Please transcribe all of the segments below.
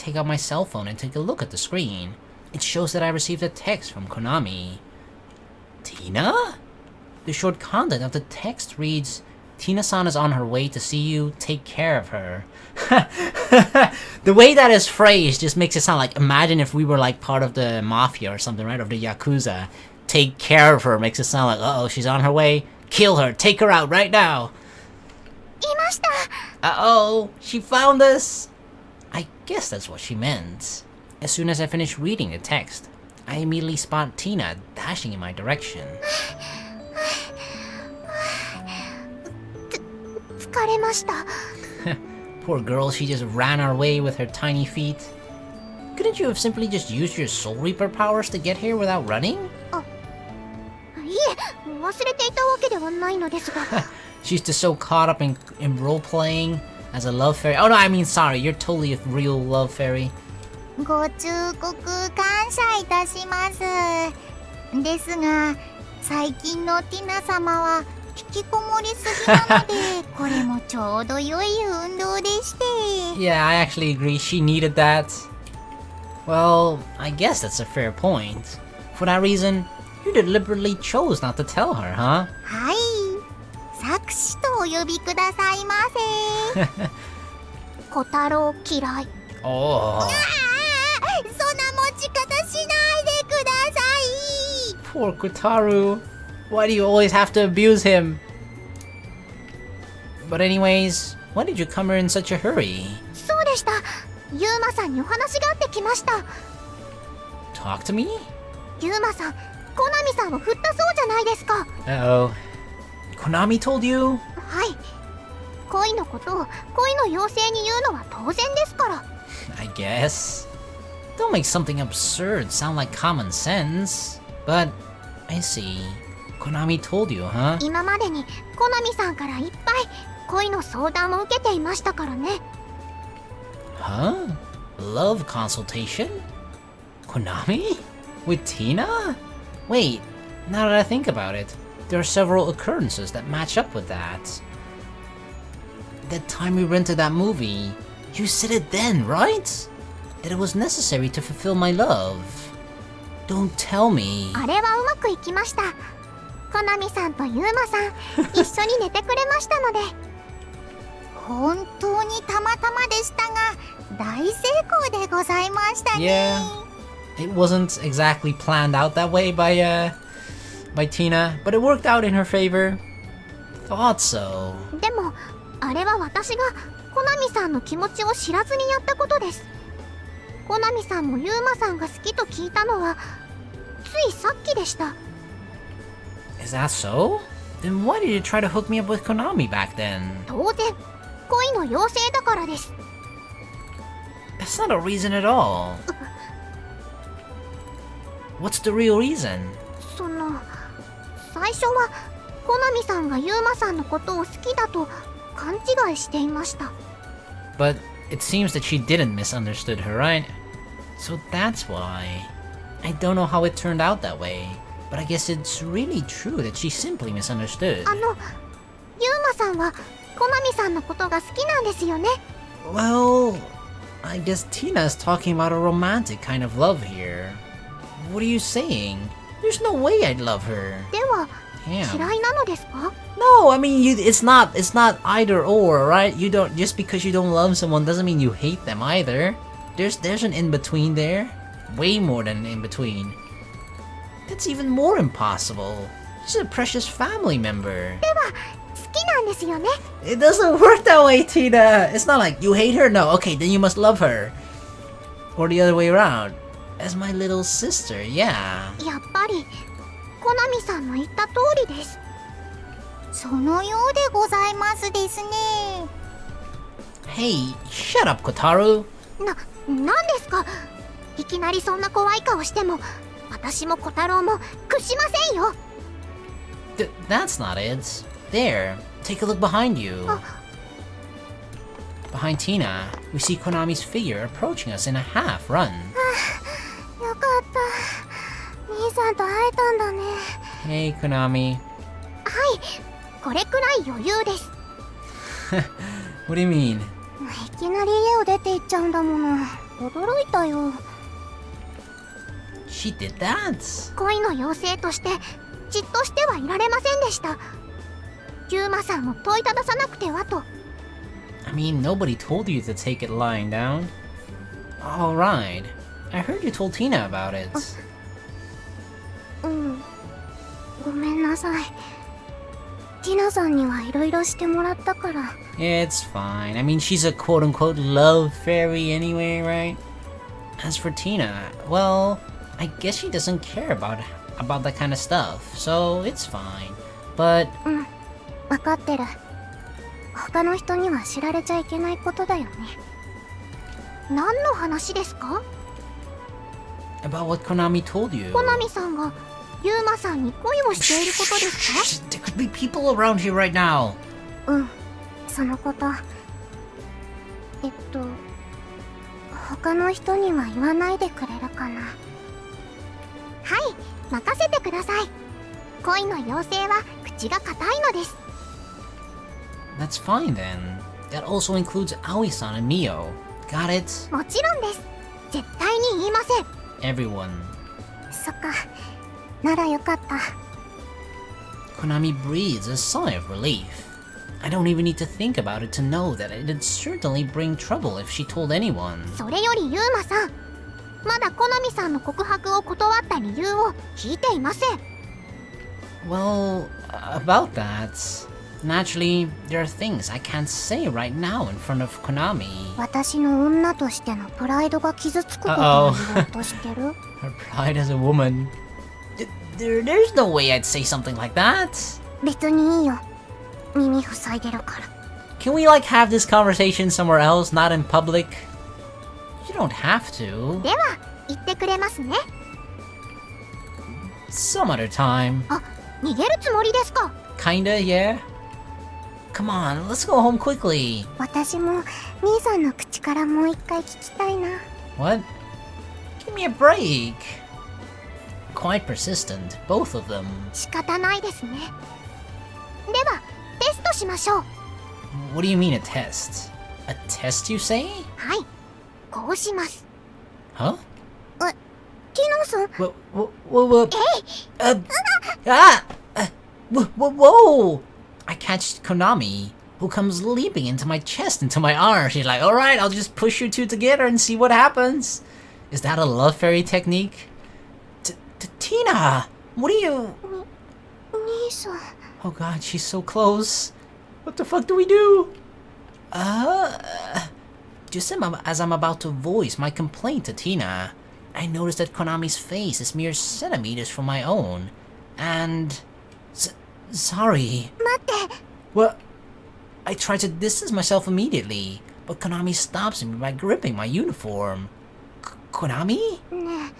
take out my cell phone and take a look at the screen. It shows that I received a text from Konami. Tina? The short content of the text reads, Tina-san is on her way to see you, take care of her. The way that is phrased just makes it sound like, imagine if we were like part of the mafia or something, right? Of the Yakuza. Take care of her makes it sound like, uh-oh, she's on her way. Kill her, take her out right now. Uh-oh, she found us. I guess that's what she meant. As soon as I finish reading the text, I immediately spot Tina dashing in my direction. Poor girl, she just ran our way with her tiny feet. Couldn't you have simply just used your Soul Reaper powers to get here without running? She's just so caught up in role-playing as a love fairy. Oh no, I mean, sorry, you're totally a real love fairy. ご忠告感謝いたします。ですが、最近のティナ様は引きこもりすぎなので、これもちょうど良い運動でして。Yeah, I actually agree. She needed that. Well, I guess that's a fair point. For that reason, you deliberately chose not to tell her, huh? はい。作詞とお呼びくださいませ。小太郎嫌い。Oh. そんな持ち方しないでください。 Poor Kotaru. Why do you always have to abuse him? But anyways, why did you come here in such a hurry? そうでした。ユーマさんにお話があってきました。Talk to me? ユーマさん、コナミさんを振ったそうじゃないですか。Uh-oh. Konami told you? はい。恋のことを恋の妖精に言うのは当然ですから。I guess. Don't make something absurd sound like common sense. But, I see. Konami told you, huh? 今までにコナミさんからいっぱい恋の相談を受けていましたからね。Huh? Love consultation? Konami? With Tina? Wait, now that I think about it, there are several occurrences that match up with that. That time we rented that movie, you said it then, right? That it was necessary to fulfill my love. Don't tell me. あれはうまくいきました。コナミさんとユーマさん、一緒に寝てくれましたので。本当にたまたまでしたが、大成功でございましたね。Yeah, it wasn't exactly planned out that way by Tina, but it worked out in her favor. Thought so. でも、あれは私がコナミさんの気持ちを知らずにやったことです。コナミさんもユーマさんが好きと聞いたのはついさっきでした。Is that so? Then why did you try to hook me up with Konami back then? 当然、恋の妖精だからです。That's not a reason at all. What's the real reason? その、最初はコナミさんがユーマさんのことを好きだと勘違いしていました。But it seems that she didn't misunderstood her, right? So that's why. I don't know how it turned out that way, but I guess it's really true that she simply misunderstood. ユーマさんはコナミさんのことが好きなんですよね。Well, I guess Tina's talking about a romantic kind of love here. What are you saying? There's no way I'd love her. では、嫌いなのですか？ No, I mean, it's not either or, right? You don't, just because you don't love someone doesn't mean you hate them either. There's an in-between there. Way more than an in-between. That's even more impossible. She's a precious family member. では、好きなんですよね。It doesn't work that way, Tina. It's not like you hate her. No, okay, then you must love her. Or the other way around. As my little sister, yeah. やっぱりコナミさんの言った通りです。そのようでございますですね。Hey, shut up, Kotaru. なんですか？いきなりそんな怖い顔しても、私も小太郎も屈しませんよ。That's not it. There, take a look behind you. Behind Tina, we see Konami's figure approaching us in a half run. よかった。兄さんと会えたんだね。Hey, Konami. はい、これくらい余裕です。What do you mean? いきなり家を出て行っちゃうんだもの。驚いたよ。 She did that? 恋の妖精としてじっとしてはいられませんでした。ユーマさんを問いたださなくてはと。 I mean, nobody told you to take it lying down. Alright. I heard you told Tina about it. うん、ごめんなさい。ティナさんにはいろいろしてもらったから。 It's fine. I mean, she's a quote-unquote love fairy anyway, right? As for Tina, well, I guess she doesn't care about that kind of stuff, so it's fine. But うん、分かってる。他の人には知られちゃいけないことだよね。何の話ですか？ about what Konami told you. コナミさんがユーマさんに恋をしていることですか？ There could be people around here right now. うん、そのこと。他の人には言わないでくれるかな。はい、任せてください。恋の妖精は口が硬いのです。 That's fine then. That also includes Aoi-san and Mio. Got it? もちろんです。絶対に言いません。 Everyone. そっか、ならよかった。 Konami breathes a sigh of relief. I don't even need to think about it to know that it'd certainly bring trouble if she told anyone. それよりユーマさん、まだコナミさんの告白を断った理由を聞いていません。 Well, about that... Naturally, there are things I can't say right now in front of Konami. 私の女としてのプライドが傷つくことを言おうとしてる？ Her pride as a woman. There's no way I'd say something like that. 別にいいよ。耳塞いでるから。 Can we like have this conversation somewhere else, not in public? You don't have to. では、言ってくれますね。 Some other time. あ、逃げるつもりですか？ Kinda, yeah. Come on, let's go home quickly. 私も兄さんの口からもう一回聞きたいな。 What? Give me a break. Quite persistent, both of them. 仕方ないですね。では、テストしましょう。 What do you mean a test? A test, you say? はい、こうします。 Huh? ティノさん。 What? Whoa! I catch Konami, who comes leaping into my chest, into my arms. She's like, alright, I'll just push you two together and see what happens. Is that a love fairy technique? Tina! What are you... 兄さん。 Oh god, she's so close. What the fuck do we do? Just as I'm about to voice my complaint to Tina, I notice that Konami's face is mere centimeters from my own. And... sorry. 待って。 Well, I try to distance myself immediately, but Konami stops me by gripping my uniform. Konami? ね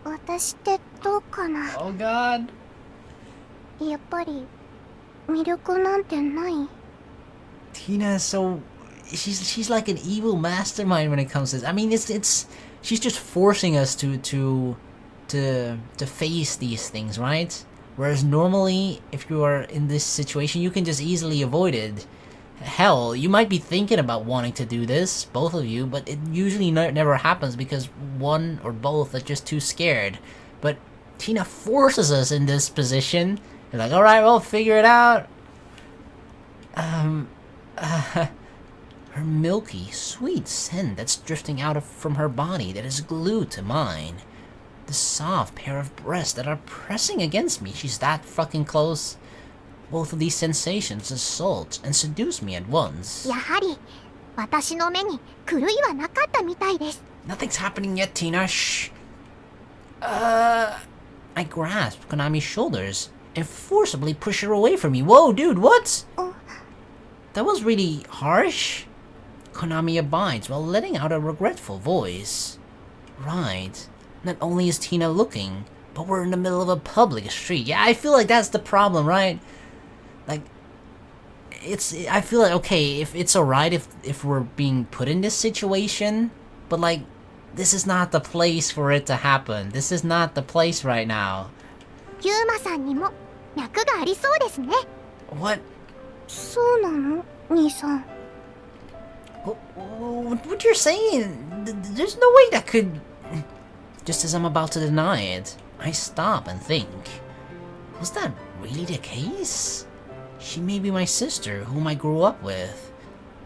え、私ってどうかな。 Oh god. やっぱり魅力なんてない？ Tina is so... She's like an evil mastermind when it comes to this. I mean, it's she's just forcing us to face these things, right? Whereas normally, if you are in this situation, you can just easily avoid it. Hell, you might be thinking about wanting to do this, both of you, but it usually never happens because one or both are just too scared. But Tina forces us in this position. They're like, alright, well, figure it out. Her milky, sweet scent that's drifting out from her body that is glued to mine. The soft pair of breasts that are pressing against me. She's that fucking close. Both of these sensations assault and seduce me at once. やはり私の目に狂いはなかったみたいです。 Nothing's happening yet, Tina. Shh. I grasp Konami's shoulders and forcibly push her away from me. Whoa, dude, what? That was really harsh. Konami abides while letting out a regretful voice. Right. Not only is Tina looking, but we're in the middle of a public street. Yeah, I feel like that's the problem, right? Like, I feel like, okay, if it's alright if we're being put in this situation, but like, this is not the place for it to happen. This is not the place right now. ユーマさんにも脈がありそうですね。 What? そうなの、兄さん。What you're saying? There's no way that could... Just as I'm about to deny it, I stop and think. Was that really the case? She may be my sister, whom I grew up with.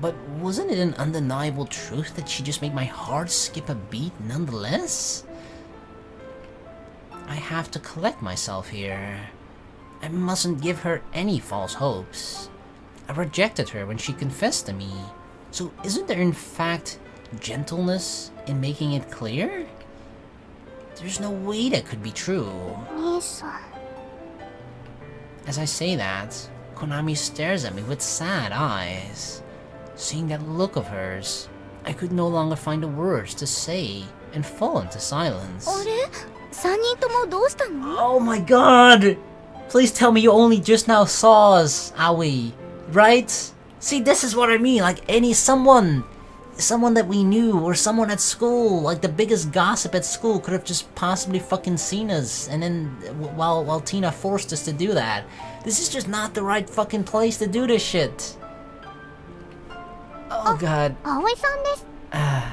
But wasn't it an undeniable truth that she just made my heart skip a beat nonetheless? I have to collect myself here. I mustn't give her any false hopes. I rejected her when she confessed to me. So isn't there in fact gentleness in making it clear? There's no way that could be true. 兄さん As I say that, Konami stares at me with sad eyes. Seeing that look of hers, I could no longer find the words to say and fall into silence. あれ3人ともどうしたの Oh my god! Please tell me you only just now saw us, Aoi. Right? See, this is what I mean, like someone that we knew, or someone at school, like the biggest gossip at school could have just possibly fucking seen us, and then while Tina forced us to do that. This is just not the right fucking place to do this shit. Oh god. 葵さんです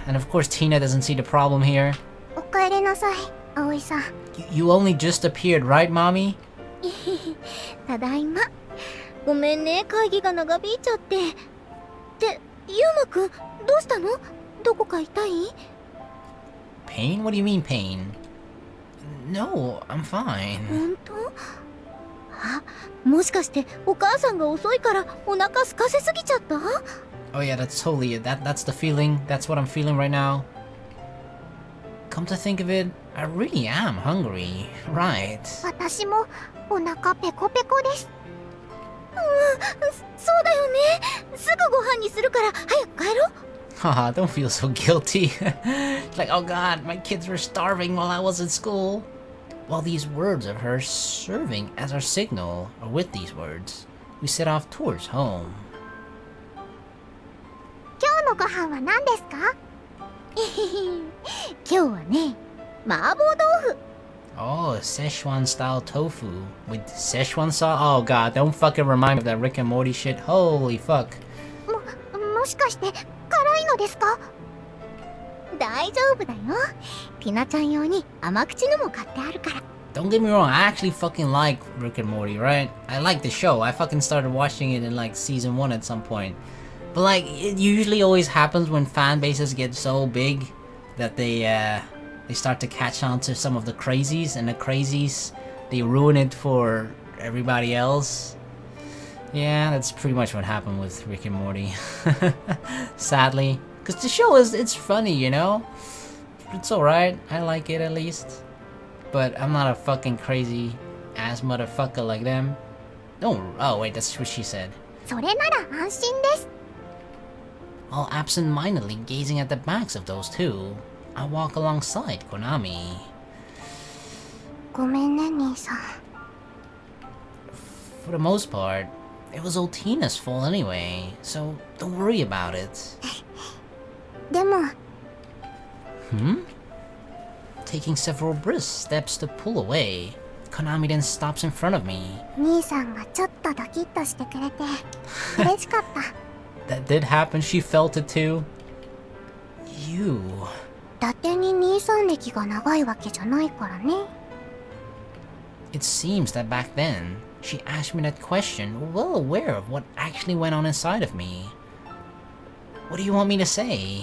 And of course Tina doesn't see the problem here. おかえりなさい葵さん You only just appeared, right, mommy? ただいまごめんね会議が長引いちゃってでゆうまくんどうしたのどこか痛い Pain? What do you mean pain? No, I'm fine. 本当あもしかしてお母さんが遅いからお腹空かせすぎちゃった Oh yeah, that's totally it. That's the feeling. That's what I'm feeling right now. Come to think of it, I really am hungry, right? 私もお腹ペコペコですそうだよねすぐご飯にするから早く帰ろう Haha, don't feel so guilty. Like, oh god, my kids were starving while I was at school. While these words of hers serving as our signal, or with these words, we set off towards home. 今日のご飯は何ですか今日はね麻婆豆腐 Oh, Szechuan style tofu with Szechuan sauce. Oh god, don't fucking remind me of that Rick and Morty shit. Holy fuck. もしかして辛いのですか大丈夫だよティナちゃん用に甘口のも買ってあるから Don't get me wrong, I actually fucking like Rick and Morty, right? I like the show. I fucking started watching it in like season 1 at some point. But like, it usually always happens when fan bases get so big that they start to catch on to some of the crazies, and the crazies, they ruin it for everybody else. Yeah, that's pretty much what happened with Rick and Morty. Sadly. Because the show it's funny, you know? It's alright, I like it at least. But I'm not a fucking crazy ass motherfucker like them. Oh wait, that's what she said. それなら安心です All absent-mindedly gazing at the backs of those two, I walk alongside Konami. ごめんね兄さん For the most part, it was old Tina's fault anyway, so don't worry about it. でも Taking several brisk steps to pull away, Konami then stops in front of me. 兄さんがちょっとドキッとしてくれて嬉しかった That did happen, she felt it too. You... 伊達に兄さん歴が長いわけじゃないからね It seems that back then, she asked me that question well aware of what actually went on inside of me. What do you want me to say?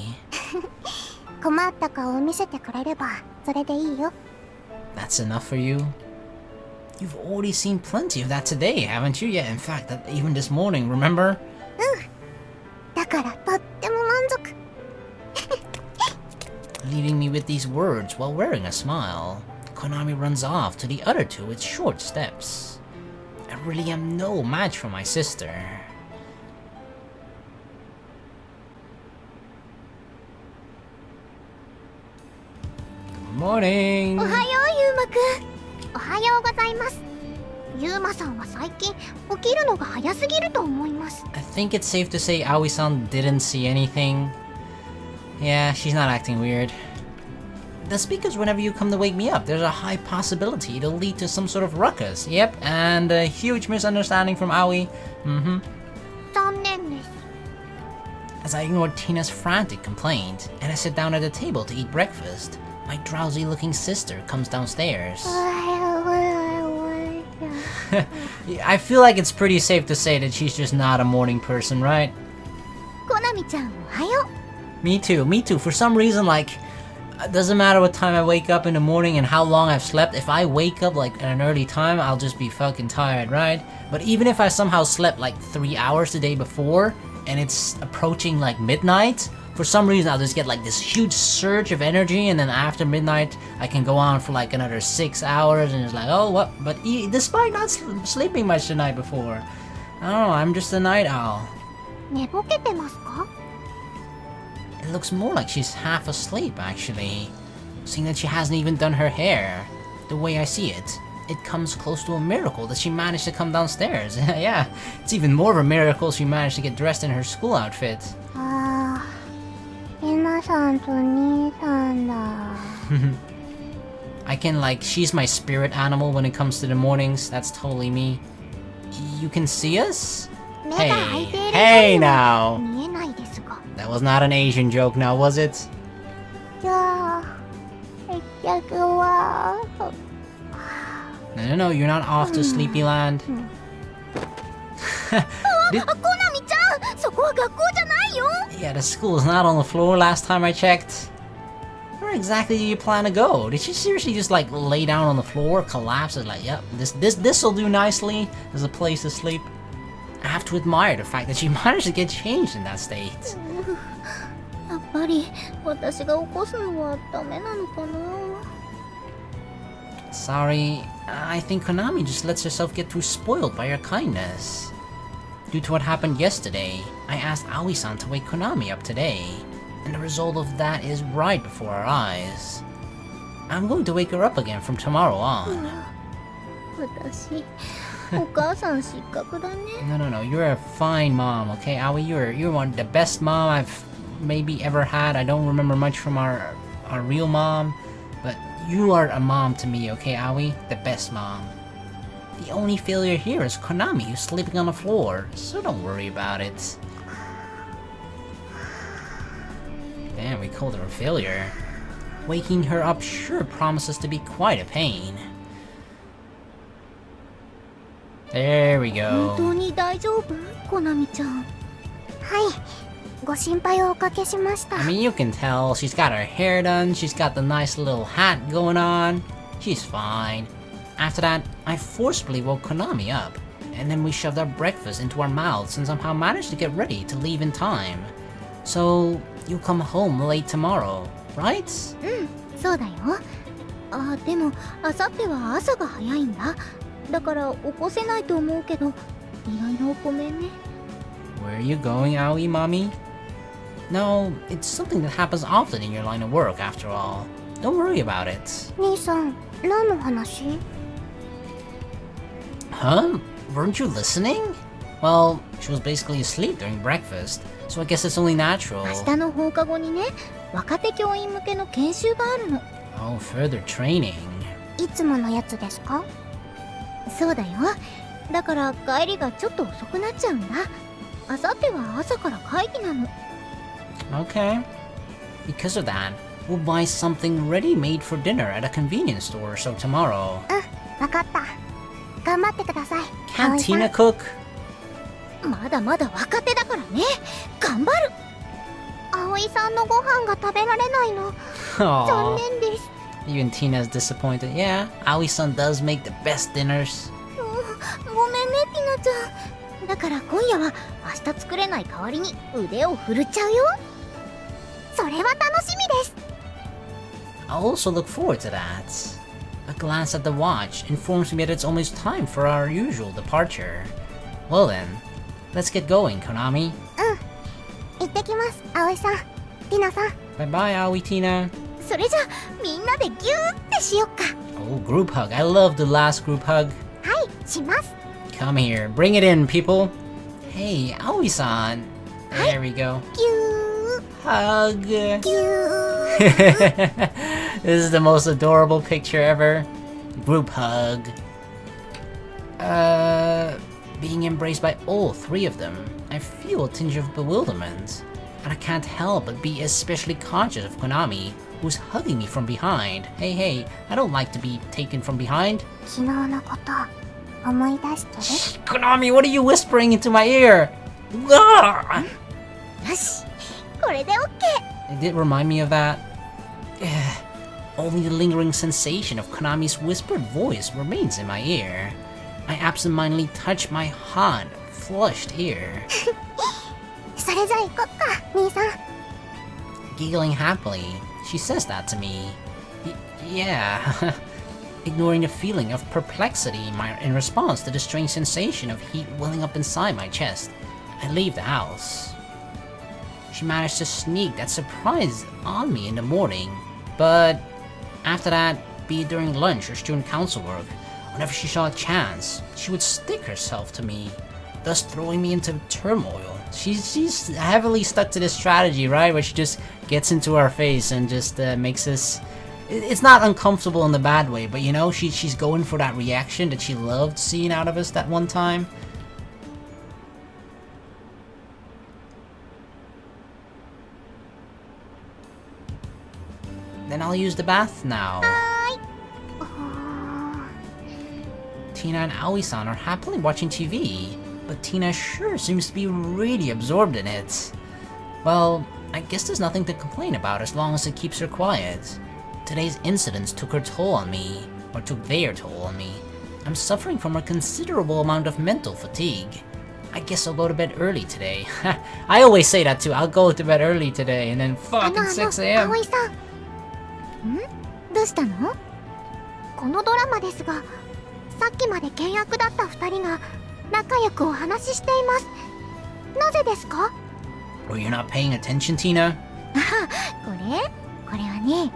困った顔を見せてくれればそれでいいよ That's enough for you? You've already seen plenty of that today, haven't you? Yeah, in fact, that even this morning, remember? だからとっても満足 Leaving me with these words while wearing a smile, Konami runs off to the other two with short steps. I really am no match for my sister. Good morning! おはようゆうまくんおはようございますゆうまさんは最近起きるのが早すぎると思います I think it's safe to say Aoi-san didn't see anything. Yeah, she's not acting weird. That's because whenever you come to wake me up, there's a high possibility it'll lead to some sort of ruckus. Yep, and a huge misunderstanding from Aoi. 残念です as I ignore Tina's frantic complaint, and I sit down at the table to eat breakfast, my drowsy-looking sister comes downstairs. I feel like it's pretty safe to say that she's just not a morning person, right? コナミちゃん、おはよう。 Me too. For some reason, like, it doesn't matter what time I wake up in the morning and how long I've slept. If I wake up, like, at an early time, I'll just be fucking tired, right? But even if I somehow slept, like, 3 hours the day before, and it's approaching, like, midnight, for some reason, I'll just get, like, this huge surge of energy, and then after midnight, I can go on for, like, another 6 hours, and it's like, oh, what? But despite not sleeping much the night before, I don't know, I'm just a night owl. 寝ぼけてますか？ It looks more like she's half asleep, actually. Seeing that she hasn't even done her hair. The way I see it, it comes close to a miracle that she managed to come downstairs. Yeah, it's even more of a miracle she managed to get dressed in her school outfit. ああ、ひなさんと兄さんだ。I can, like, she's my spirit animal when it comes to the mornings. That's totally me. You can see us? 目が開いている Hey ようには now! 見えないですが。 That was not an Asian joke now, was it? じゃあ、結局は。 No, you're not off to Sleepyland. あ、コナミちゃん、そこは学校じゃないよ。 Yeah, the school is not on the floor last time I checked. Where exactly do you plan to go? Did she seriously just, like, lay down on the floor, collapse, and like, yep, this'll do nicely as a place to sleep? I have to admire the fact that she managed to get changed in that state. やっぱり私が起こすのはダメなのかな。 Sorry, I think Konami just lets herself get too spoiled by your kindness. Due to what happened yesterday, I asked Aoi-san to wake Konami up today, and the result of that is right before our eyes. I'm going to wake her up again from tomorrow on. 私、お母さん失格だね。 No, you're a fine mom, okay, Aoi? You're one the best mom I've maybe ever had. I don't remember much from our real mom, but you are a mom to me, okay, Aoi? The best mom. The only failure here is Konami, who's sleeping on the floor, so don't worry about it. Damn, we called her a failure. Waking her up sure promises to be quite a pain. There we 本当 go. に大丈夫？コナミちゃん。はい、ご心配をおかけしました。 I mean, you can tell she's got her hair done, she's got the nice little hat going on. She's fine. After that, I forcibly woke Konami up, and then we shoved our breakfast into our mouths and somehow managed to get ready to leave in time. So, you'll come home late tomorrow, right? そうだよ。あ、でも明後日は朝が早いんだ。だから起こせないと思うけど、いろいろごめんね。 Where are you going, Aoi, mommy? No, it's something that happens often in your line of work, after all. Don't worry about it. 兄さん、何の話？ Huh? Weren't you listening? Well, she was basically asleep during breakfast, so I guess it's only natural. 明日の放課後にね、若手教員向けの研修があるの。 Oh, further training. いつものやつですか？そうだよ。だから帰りがちょっと遅くなっちゃうんだ。明後日は朝から会議なの。 Okay. Because of that, we'll buy something ready-made for dinner at a convenience store or so tomorrow. わかった。頑張ってください。 Can't Tina cook? まだまだ若手だからね。頑張る。葵さんのご飯が食べられないの。残 Aww. 念です。 Even Tina's disappointed. Yeah, Aoi-san does make the best dinners. ごめんね、ティナちゃん。だから今夜は明日作れない代わりに腕を振るっちゃうよ。それは楽しみです。 I'll also look forward to that. A glance at the watch informs me that it's almost time for our usual departure. Well then, let's get going, Konami. 行ってきます、葵さん。ティナさん。 Bye bye, Aoi, Tina. それじゃあみんなでギューってしよっか。 Oh, group hug. I love the last group hug. はい、します。 Come here. Bring it in, people. Hey, Aoi-san. There we go. ギュー Hug. ギュー。 This is the most adorable picture ever. Group hug. Being embraced by all three of them, I feel a tinge of bewilderment. and I can't help but be especially conscious of Konami, who's hugging me from behind. Hey, I don't like to be taken from behind. 昨日のこと思い出してる？ Shh, Konami, what are you whispering into my ear? Ah! よし、これで OK。 It did remind me of that. Only the lingering sensation of Konami's whispered voice remains in my ear. I absentmindedly touch my hot, flushed ear. それじゃあ行こっか、兄さん。 Giggling happily, she says that to me. Yeah. Ignoring the feeling of perplexity in response to the strange sensation of heat welling up inside my chest, I leave the house. She managed to sneak that surprise on me in the morning, but after that, be it during lunch or student council work, whenever she saw a chance, she would stick herself to me, thus throwing me into turmoil. She's heavily stuck to this strategy, right? Where she just gets into our face and just makes us... It's not uncomfortable in the bad way, but you know, she's going for that reaction that she loved seeing out of us that one time. Then I'll use the bath now. Tina and Aoi-san are happily watching TV, but Tina sure seems to be really absorbed in it. Well, I guess there's nothing to complain about as long as it keeps her quiet. Today's incidents took her toll on me, or took their toll on me. I'm suffering from a considerable amount of mental fatigue. I guess I'll go to bed early today. I always say that too, I'll go to bed early today, and then fucking 6 a.m. 葵さん。どうしたの？このドラマですが、さっきまで険悪だった2人が仲良くお話ししています。なぜですか？ Were you not paying attention, Tina? これはね。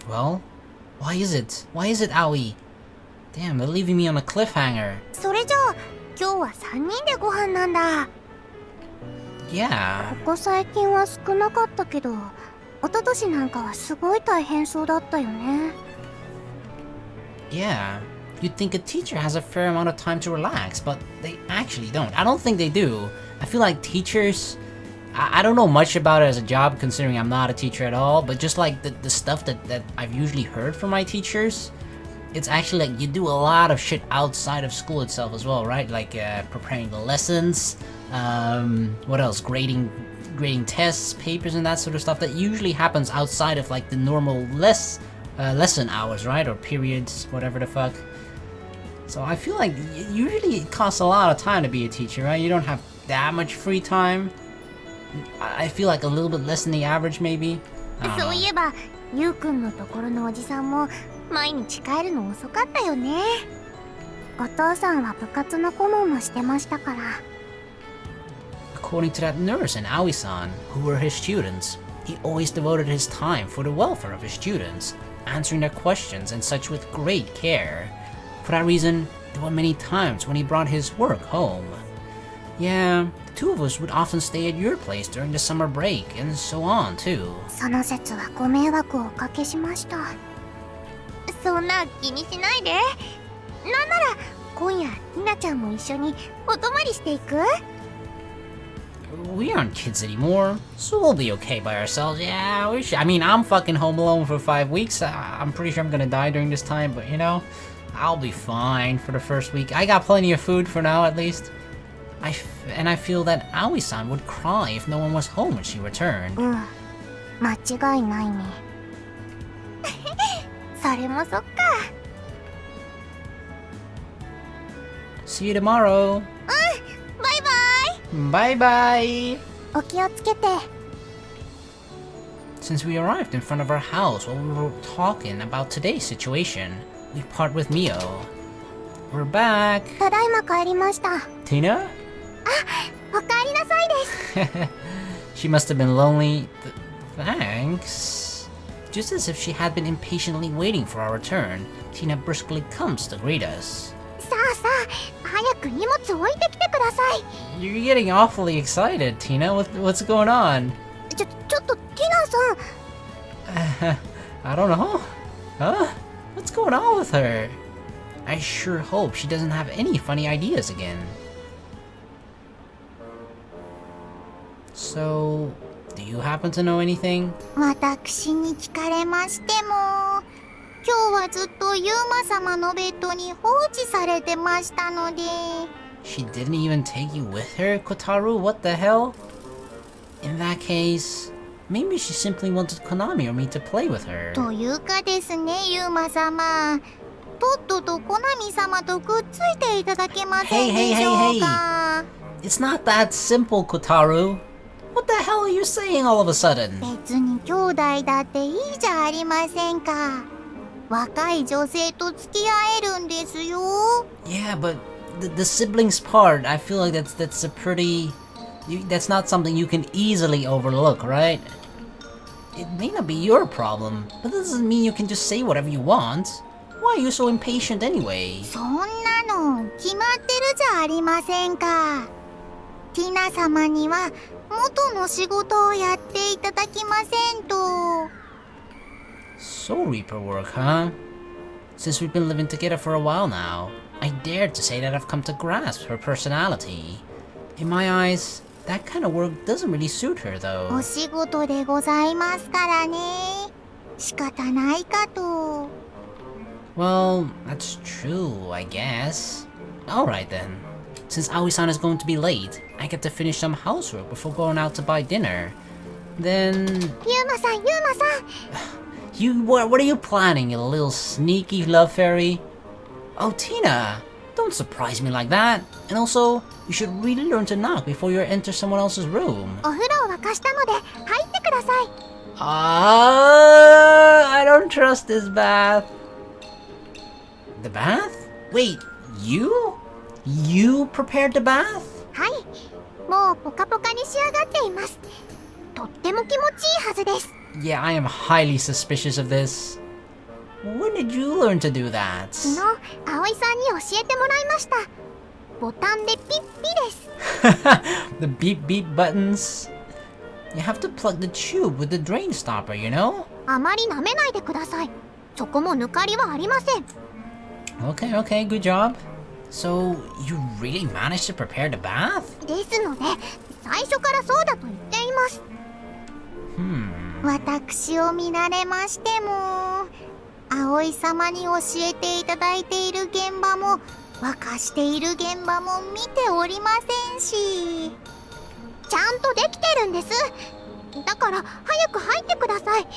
Well, why is it? Why is it, Aoi? Damn, they're leaving me on a cliffhanger. それじゃあ今日は3人でご飯なんだ。 Yeah. ここ最近は少なかったけど、一昨年なんかはすごい大変そうだったよね。 Yeah. You'd think a teacher has a fair amount of time to relax, but they actually don't. I don't think they do. I feel like teachers... I don't know much about it as a job, considering I'm not a teacher at all, but just like the stuff that I've usually heard from my teachers, it's actually like you do a lot of shit outside of school itself as well, right? Like preparing the lessons, what else? Grading tests, papers, and that sort of stuff that usually happens outside of like the normal lesson hours, right? Or periods, whatever the fuck. So I feel like usually it costs a lot of time to be a teacher, right? You don't have that much free time. I feel like a little bit less than the average, maybe. そういえば、ゆうくんのところのおじさんも毎日帰るの遅かったよね。お父さんは部活の顧問もしてましたから。 According to that nurse and Aoi-san, who were his students, he always devoted his time for the welfare of his students, answering their questions and such with great care. For that reason, there were many times when he brought his work home. Yeah, the two of us would often stay at your place during the summer break, and so on too. その説はご迷惑をおかけしました。そんな気にしないで。なんなら今夜ひなちゃんも一緒にお泊まりしていく？ We aren't kids anymore, so we'll be okay by ourselves. Yeah, we should. I mean, I'm fucking home alone for 5 weeks. I'm pretty sure I'm gonna die during this time, but you know, I'll be fine for the first week. I got plenty of food for now, at least. I feel that Aoi-san would cry if no one was home when she returned. 間違いないね。それもそっか。See you tomorrow. バイバイ。 Bye bye. お気をつけて。 Since we arrived in front of our house while we were talking about today's situation, we part with Mio. We're back. ただいま帰りました。 Tina? おかえりなさいです。 She must have been lonely. Thanks. Just as if she had been impatiently waiting for our return, Tina briskly comes to greet us. さあさあ、早く荷物置いてきてください。 You're getting awfully excited, Tina. What's going on? ちょっとティナさん。I don't know. Huh? What's going on with her? I sure hope she doesn't have any funny ideas again. So, do you happen to know anything? 私に聞かれましても、今日はずっとユーマ様のベッドに放置されてましたので。She didn't even take you with her, Kotaru? What the hell? In that case, maybe she simply wanted Konami or me to play with her. というかですね、ユーマ様。とっととコナミ様とくっついていただけませんでしょうか。It's not that simple, Kotaru. What the hell are you saying all of a sudden? 別に兄弟だっていいじゃありませんか。若い女性と付き合えるんですよ。Yeah, but the siblings part, I feel like that's a pretty... That's not something you can easily overlook, right? It may not be your problem, but that doesn't mean you can just say whatever you want. Why are you so impatient anyway? そんなの決まってるじゃありませんか。ティナ様には元の仕事をやっていただきませんと。So Reaper work, huh? Since we've been living together for a while now, I dare to say that I've come to grasp her personality. In my eyes, that kind of work doesn't really suit her, though. お仕事でございますからね。仕方ないかと。Well, that's true, I guess. Alright then. Since Aoi-san is going to be late, I get to finish some housework before going out to buy dinner. Then... ユーマさん、ユーマさん。What are you planning, you little sneaky love fairy? Oh, Tina! Don't surprise me like that. And also, you should really learn to knock before you enter someone else's room. お風呂を沸かしたので入ってください。I don't trust this bath. The bath? Wait, you? You prepared the bath? はい、もうポカポカに仕上がっています。とっても気持ちいいはずです。Yeah, I am highly suspicious of this. When did you learn to do that? 昨日、葵さんに教えてもらいました。ボタンでピッピです。The beep beep buttons? You have to plug the tube with the drain stopper, you know? あまり舐めないでください。そこも抜かりはありません。Okay, okay, good job. So, you really managed to prepare the bath? ですので、最初からそうだと言っています。私を見られましても、葵様に教えていただいている現場も、沸かしている現場も見ておりませんし、ちゃんとできてるんです。だから早く入ってください。冷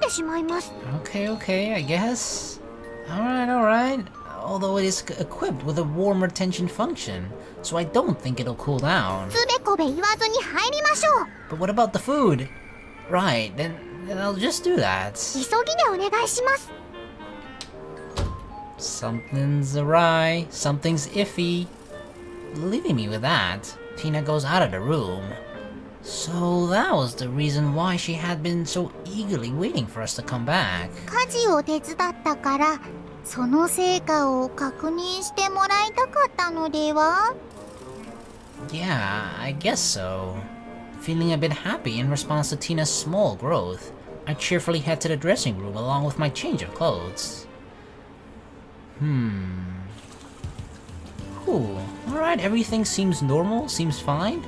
めてしまいます。Okay, okay, I guess. Alright, alright. Although it is equipped with a warm retention function, so I don't think it'll cool down. つべこべ言わずに入りましょう。 But what about the food? Right, then I'll just do that. 急ぎでお願いします。Something's awry, something's iffy. Leaving me with that, Tina goes out of the room. So that was the reason why she had been so eagerly waiting for us to come back. 家事を手伝ったから、その成果を確認してもらいたかったのでは？ Yeah, I guess so. Feeling a bit happy in response to Tina's small growth, I cheerfully head to the dressing room along with my change of clothes. Cool. Alright, everything seems normal, seems fine.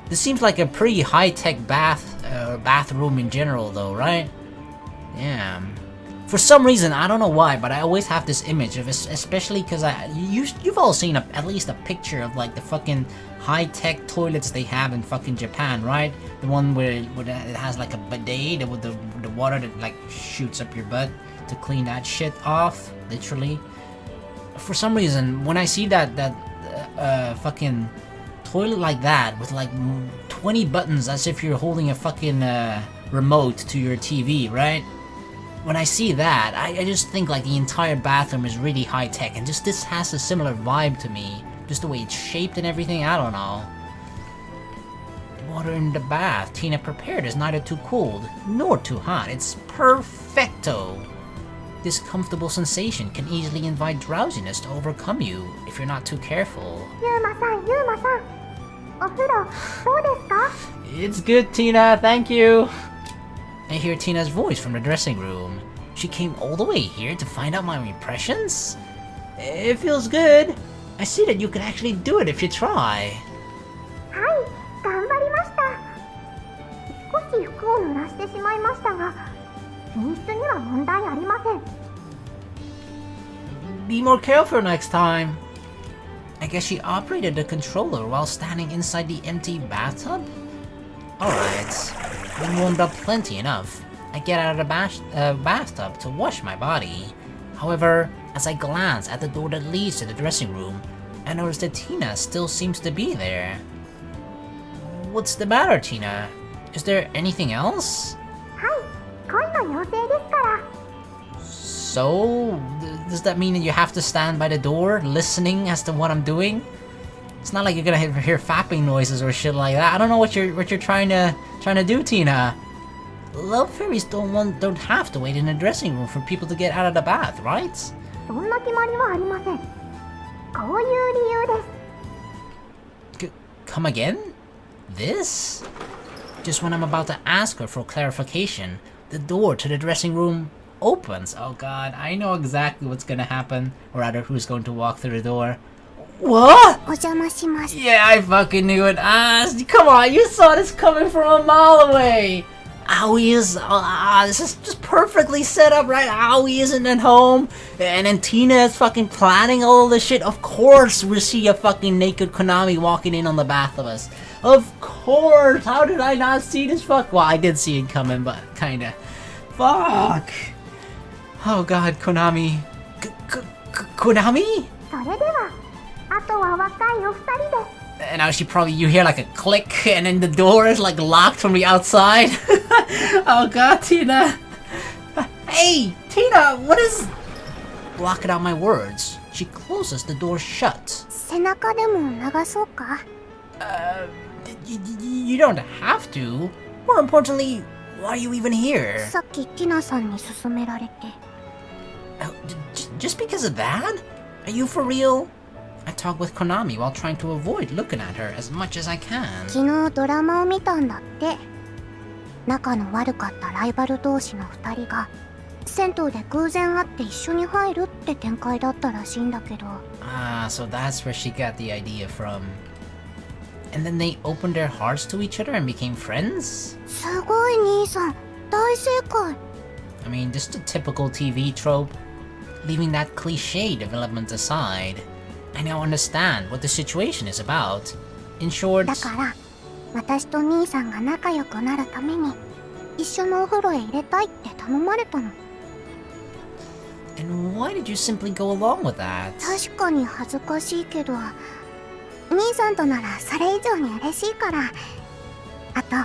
This seems like a pretty high-tech bathroom in general though, right? Yeah. For some reason, I don't know why, but I always have this image of, especially because you've all seen at least a picture of like the fucking high-tech toilets they have in fucking Japan, right? The one where it has like a bidet with the water that like shoots up your butt to clean that shit off, literally. For some reason, when I see that fucking toilet like that with like 20 buttons as if you're holding a fucking remote to your TV, right? When I see that, I just think like the entire bathroom is really high-tech, and just this has a similar vibe to me. Just the way it's shaped and everything, I don't know. The water in the bath Tina prepared is neither too cold nor too hot. It's perfecto. This comfortable sensation can easily invite drowsiness to overcome you if you're not too careful. ユーマさん、ユーマさん、お風呂どうですか？ It's good, Tina, thank you. I hear Tina's voice from the dressing room. She came all the way here to find out my impressions? It feels good. I see that you can actually do it if you try. はい、頑張りました。を濡らしてしまいましたが、品質には問題ありません。 Be more careful next time. I guess she operated the controller while standing inside the empty bathtub? Alright, I've been warmed up plenty enough. I get out of the bathtub to wash my body. However, as I glance at the door that leads to the dressing room, I notice that Tina still seems to be there. What's the matter, Tina? Is there anything else? はい、恋の妖精ですから。 So, does that mean that you have to stand by the door, listening as to what I'm doing? It's not like you're gonna hear fapping noises or shit like that. I don't know what you're trying to do, Tina. Love fairies don't have to wait in the dressing room for people to get out of the bath, right? そんな決まりはありません。こういう理由です。 Come again? This? Just when I'm about to ask her for clarification, the door to the dressing room opens. Oh god, I know exactly what's gonna happen, or rather who's going to walk through the door. What? お邪魔します。 Yeah, I fucking knew it. Come on, you saw this coming from a mile away. Aoi is, this is just perfectly set up, right? Aoi isn't at home, and then Tina is fucking planning all this shit. Of course we see a fucking naked Konami walking in on the bath of us. Of course! How did I not see this fuck? Well, I did see it coming, but kinda. Fuck! Oh god, Konami. Konami? それでは、あとは若いお二人です。 And now you hear like a click, and then the door is like locked from the outside. Oh god, Tina. Hey, Tina, what is... Blocking out my words. She closes the door shut. 背中でも流そうか。 You don't have to. More importantly, why are you even here? さっきティナさんに勧められて。 Just because of that? Are you for real? I talk with Konami while trying to avoid looking at her as much as I can. 昨日ドラマを見たんだって。仲の悪かったライバル同士の二人が銭湯で偶然会って一緒に入るって展開だったらしいんだけど。 So that's where she got the idea from. And then they opened their hearts to each other and became friends? すごい兄さん、大正解。 I mean, just a typical TV trope. Leaving that cliche development aside, I now understand what the situation is about. In short... だから、私と兄さんが仲良くなるために一緒のお風呂へ入れたいって頼まれたの。 And why did you simply go along with that? 確かに恥ずかしいけど、兄さんとならそれ以上に嬉しいから。あと、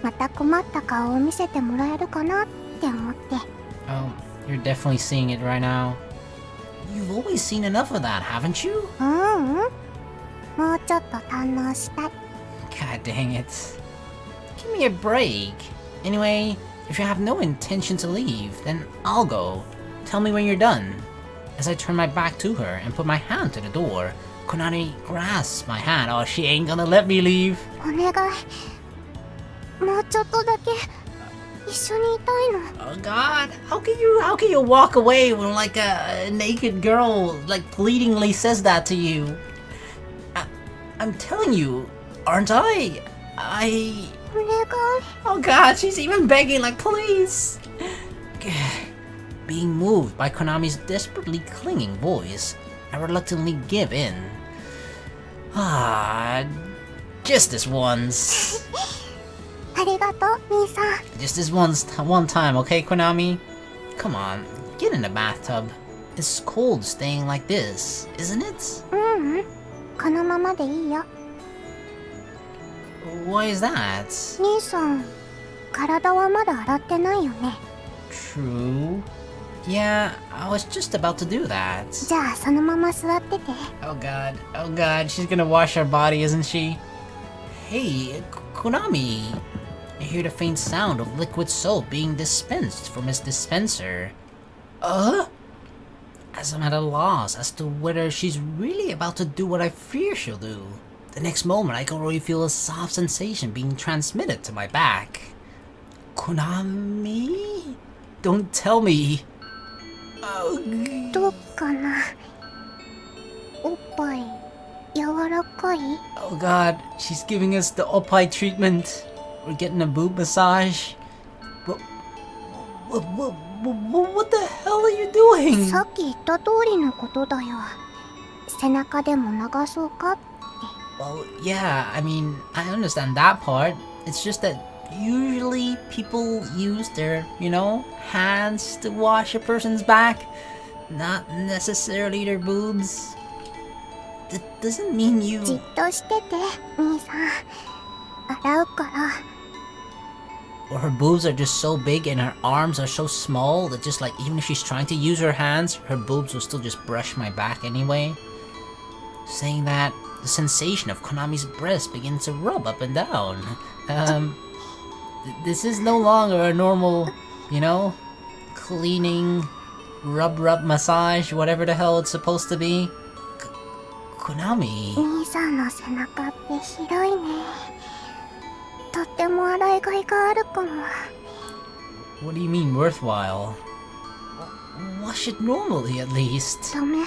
また困った顔を見せてもらえるかなって思って。 Oh, you're definitely seeing it right now. You've always seen enough of that, haven't you? もうちょっと堪能したい。 God dang it. Give me a break. Anyway, if you have no intention to leave, then I'll go. Tell me when you're done. As I turn my back to her and put my hand to the door, Konami grasps my hand. Oh, she ain't gonna let me leave. お願い。もうちょっとだけ一緒にいたいの。 Oh God, how can you walk away when like a naked girl like pleadingly says that to you? I'm telling you, aren't I? お願い。 Oh God, she's even begging like, please. Being moved by Konami's desperately clinging voice, I reluctantly give in. Just this once. ありがとう、兄さん。 Just this one time, okay, Konami? Come on, get in the bathtub. It's cold staying like this, isn't it? このままでいいよ。 Why is that? 兄さん、体はまだ洗ってないよね。 True. Yeah, I was just about to do that. じゃあそのまま座ってて。 Oh god, she's gonna wash her body, isn't she? Hey, Konami. I hear the faint sound of liquid soap being dispensed from its dispenser. As I'm at a loss as to whether she's really about to do what I fear she'll do. The next moment, I can already feel a soft sensation being transmitted to my back. Konami? Don't tell me. どうかな。おっぱい柔らかい？ Oh god, she's giving us the oppai treatment. We're getting a boob massage. What the hell are you doing? さっき言った通りのことだよ。背中でも流そうかって。 Well, yeah, I mean, I understand that part. It's just that usually people use their, hands to wash a person's back, not necessarily their boobs. That doesn't mean you... じっとしてて、兄さん。洗うから。 Or her boobs are just so big and her arms are so small that just like, even if she's trying to use her hands, her boobs will still just brush my back anyway. Saying that, the sensation of Konami's breast begins to rub up and down. This is no longer a normal, cleaning, rub massage, whatever the hell it's supposed to be. Konami. 兄さんの背中って広いね。とっても洗いがいがあるかも。 What do you mean worthwhile? Wash it normally at least. ダメ。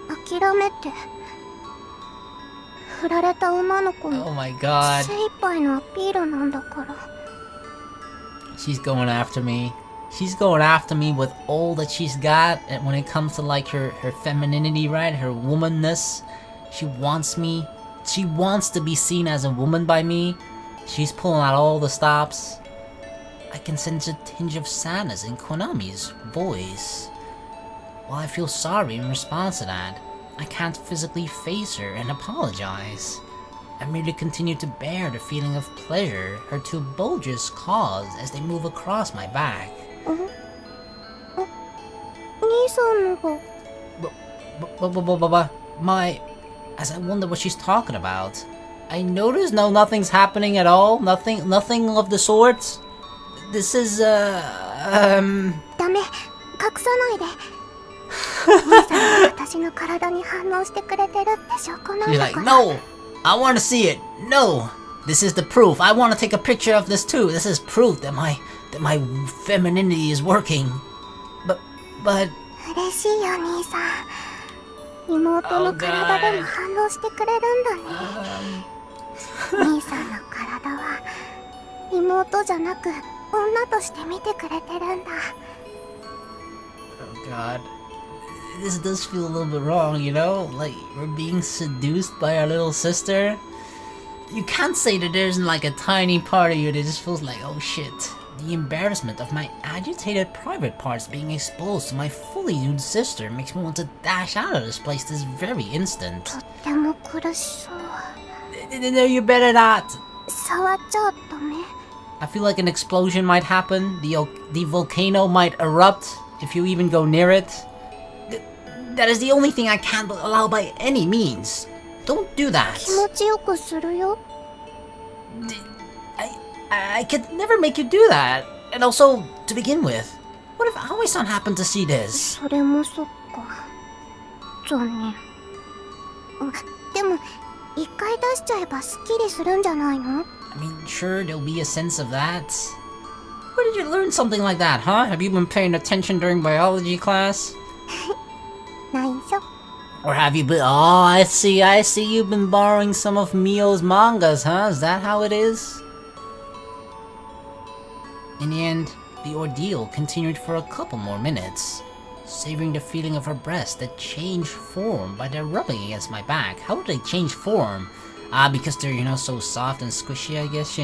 諦めて。振られた女の子 Oh の my god. 精一杯のアピールなんだから。 She's going after me. She's going after me with all that she's got, and when it comes to like her femininity, right? Her womanness. She wants to be seen as a woman by me. She's pulling out all the stops. I can sense a tinge of sadness in Konami's voice. While I feel sorry in response to that, I can't physically face her and apologize. I merely continue to bear the feeling of pleasure her two bulges cause as they move across my back. 兄さんの方。 As I wonder what she's talking about, I notice nothing's happening at all. Nothing of the sorts. This is ダメ、隠さないで。兄さんが私の体に反応してくれてるって証拠なん You're だ like, から。 no, I want to see it. No, this is the proof. I want to take a picture of this too. This is proof that my femininity is working. But 嬉しいよ、兄さん。妹の体でも反応してくれるんだね。兄さんの体は妹じゃなく女として見てくれてるんだ。 oh god, this does feel a little bit wrong, like we're being seduced by our little sister. You can't say that there isn't like a tiny part of you that just feels like, oh shit. The embarrassment of my agitated private parts being exposed to my fully nude sister makes me want to dash out of this place this very instant. とっても苦しそう。 No, you better not. 触っちゃダメ。 I feel like an explosion might happen. The volcano might erupt if you even go near it. That is the only thing I can't allow by any means. Don't do that. 気持ちよくするよ。 I could never make you do that. And also, to begin with, what if Aoi-san happened to see this? それもそっか。残念。でも一回出しちゃえばスッキリするんじゃないの？ I mean, sure, there'll be a sense of that. Where did you learn something like that, huh? Have you been paying attention during biology class? 内緒。 Or have you been... Oh, I see you've been borrowing some of Mio's mangas, huh? Is that how it is? In the end, the ordeal continued for a couple more minutes, savoring the feeling of her breast that changed form by their rubbing against my back. How would they change form? Because they're, so soft and squishy, I guess, they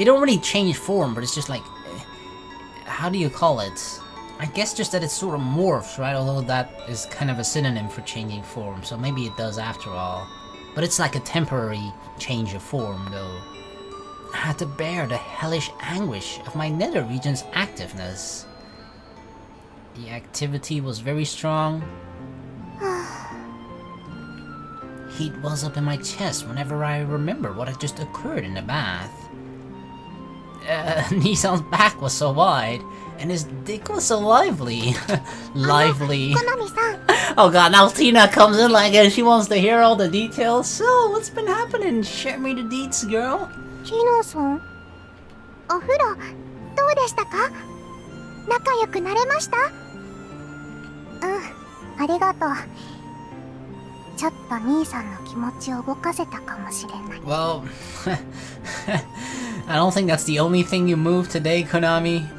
don't really change form, but it's just like, how do you call it? I guess just that it sort of morphs, right? Although that is kind of a synonym for changing form, so maybe it does after all. But it's like a temporary change of form, though. I had to bear the hellish anguish of my nether region's activeness. The activity was very strong. Heat wells up in my chest whenever I remember what had just occurred in the bath. Nisan's back was so wide, and his dick was so lively. Lively. 好みさん。 Oh god, now Tina comes in like and she wants to hear all the details. So, what's been happening? Share me the deets, girl. キノさん。お風呂どうでしたか？仲良くなれました？うん、ありがとう。ちょっと兄さんの気持ちを動かせたかもしれない。 Well, I don't think that's the only thing you moved today, Konami.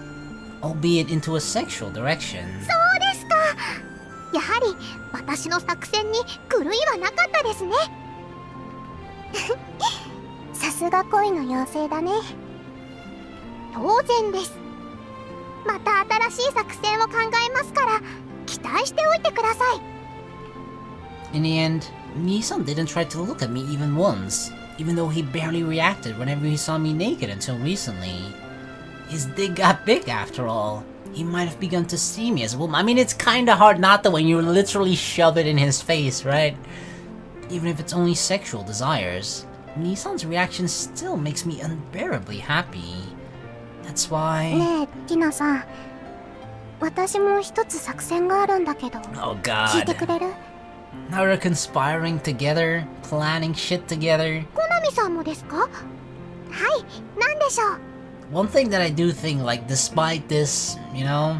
Albeit into a sexual direction. そうですか。やはり私の作戦に狂いはなかったですね。さすが恋の妖精だね。当然です。また新しい作戦を考えますから期待しておいてください。 In the end, Nissan didn't try to look at me even once, even though he barely reacted whenever he saw me naked until recently. His dick got big after all. He might have begun to see me as a woman. I mean, it's kinda hard not to when you literally shove it in his face, right? Even if it's only sexual desires, Nissan's reaction still makes me unbearably happy. That's why... ねえ、ティナさん。私も一つ作戦があるんだけど。 Oh 聞いて god. くれる？ Now we're conspiring together, planning shit together. コナミさんもですか？はい、なんでしょう？ One thing that I do think, like, despite this, you know,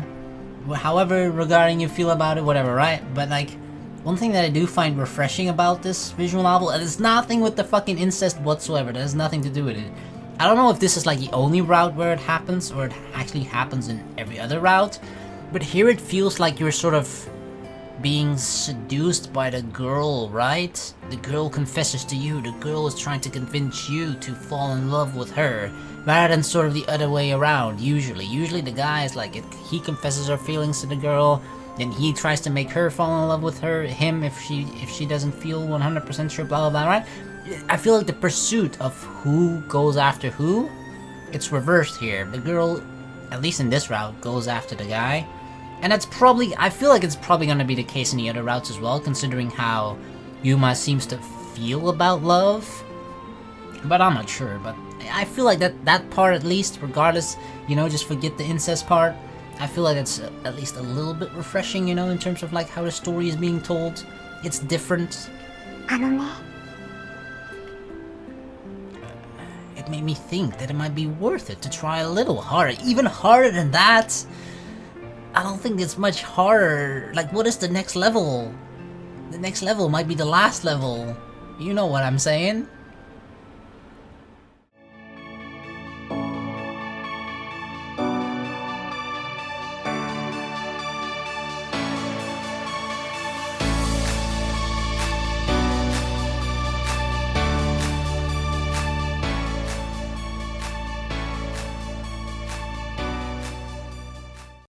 however regarding you feel about it, whatever, right? But, like, one thing that I do find refreshing about this visual novel, and it's nothing with the fucking incest whatsoever, that has nothing to do with it. I don't know if this is, like, the only route where it happens, or it actually happens in every other route, but here it feels like you're sort of being seduced by the girl, right? The girl confesses to you, the girl is trying to convince you to fall in love with her, rather than sort of the other way around, usually. Usually the guy is like, he confesses her feelings to the girl, then he tries to make her fall in love with him if she doesn't feel 100% sure, blah blah blah, right? I feel like the pursuit of who goes after who, it's reversed here. The girl, at least in this route, goes after the guy. And that's probably, I feel like it's probably gonna be the case in the other routes as well, considering how Yuma seems to feel about love. But I'm not sure, but I feel like that part at least, regardless, you know, just forget the incest part. I feel like it's at least a little bit refreshing, you know, in terms of like how the story is being told. It's different. あのね。 It made me think that it might be worth it to try a little harder, even harder than that. I don't think it's much harder. Like, what is the next level? The next level might be the last level. You know what I'm saying?